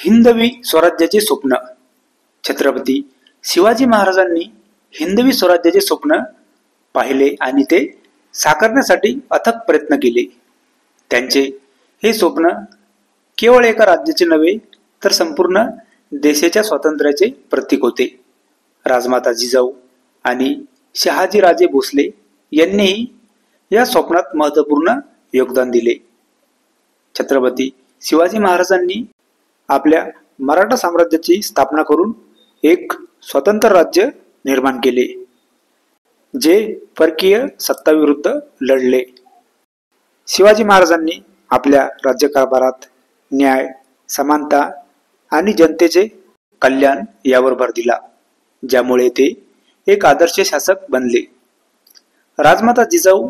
हिंदवी स्वराज्याचे स्वप्न. छत्रपती शिवाजी महाराजांनी हिंदवी स्वराज्याचे स्वप्न पाहिले आणि ते साकारण्यासाठी अथक प्रयत्न केले. त्यांचे हे स्वप्न केवळ एका राज्याचे नव्हे तर संपूर्ण देशाच्या स्वातंत्र्याचे प्रतीक होते. राजमाता जिजाऊ आणि शहाजी राजे भोसले यांनीही या स्वप्नात महत्त्वपूर्ण योगदान दिले. छत्रपती शिवाजी महाराजांनी आपल्या मराठा साम्राज्याची स्थापना करून एक स्वतंत्र राज्य निर्माण केले, जे परकीय सत्ताविरुद्ध लढले. शिवाजी महाराजांनी आपल्या राज्यकारभारात न्याय, समानता आणि जनतेचे कल्याण यावर भर दिला, ज्यामुळे ते एक आदर्श शासक बनले. राजमाता जिजाऊ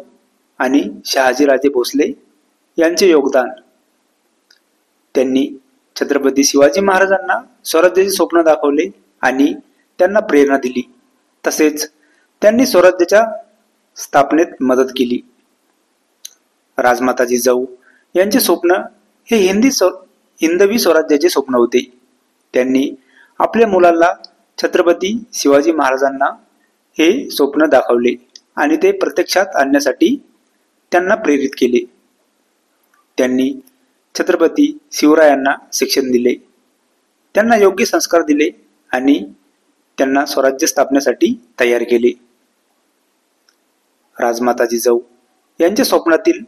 आणि शहाजीराजे भोसले यांचे योगदान. त्यांनी छत्रपती शिवाजी महाराजांना स्वराज्याचे स्वप्न दाखवले आणि त्यांना प्रेरणा दिली. तसेच त्यांनी स्वराज्याच्या स्थापनेत मदत केली. राजमाता जिजाऊ यांचे स्वप्न हे हिंदवी स्वराज्याचे स्वप्न होते. त्यांनी आपल्या मुलांना छत्रपती शिवाजी महाराजांना हे स्वप्न दाखवले आणि ते प्रत्यक्षात आणण्यासाठी त्यांना प्रेरित केले. त्यांनी छत्रपती शिवरायांना शिक्षण दिले, त्यांना योग्य संस्कार दिले आणि त्यांना स्वराज्य स्थापनेसाठी तयार केले. राजमाता जिजाऊ यांच्या स्वप्नातील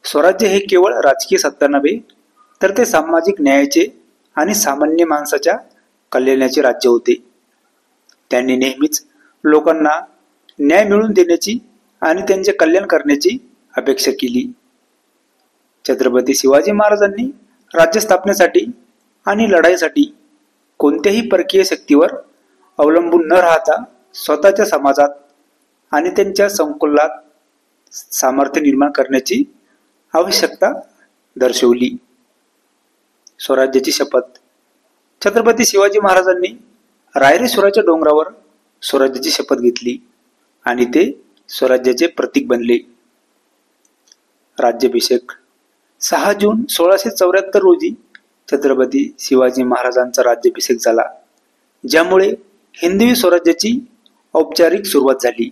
स्वराज्य हे केवळ राजकीय सत्ता नव्हे तर ते सामाजिक न्यायाचे आणि सामान्य माणसाच्या कल्याणाचे राज्य होते. त्यांनी नेहमीच लोकांना न्याय मिळवून देण्याची आणि त्यांचे कल्याण करण्याची अपेक्षा केली. छत्रपती शिवाजी महाराजांनी राज्य स्थापनेसाठी आणि लढाईसाठी कोणत्याही परकीय शक्तीवर अवलंबून न राहता स्वतःच्या समाजात आणि त्यांच्या संकुलात सामर्थ्य निर्माण करण्याची आवश्यकता दर्शवली. स्वराज्याची शपथ. छत्रपती शिवाजी महाराजांनी रायरेश्वराच्या डोंगरावर स्वराज्याची शपथ घेतली आणि ते स्वराज्याचे प्रतीक बनले. राज्याभिषेक. 6 जून 1674 रोजी छत्रपती शिवाजी महाराजांचा राज्याभिषेक झाला, ज्यामुळे हिंदवी स्वराज्याची औपचारिक सुरुवात झाली.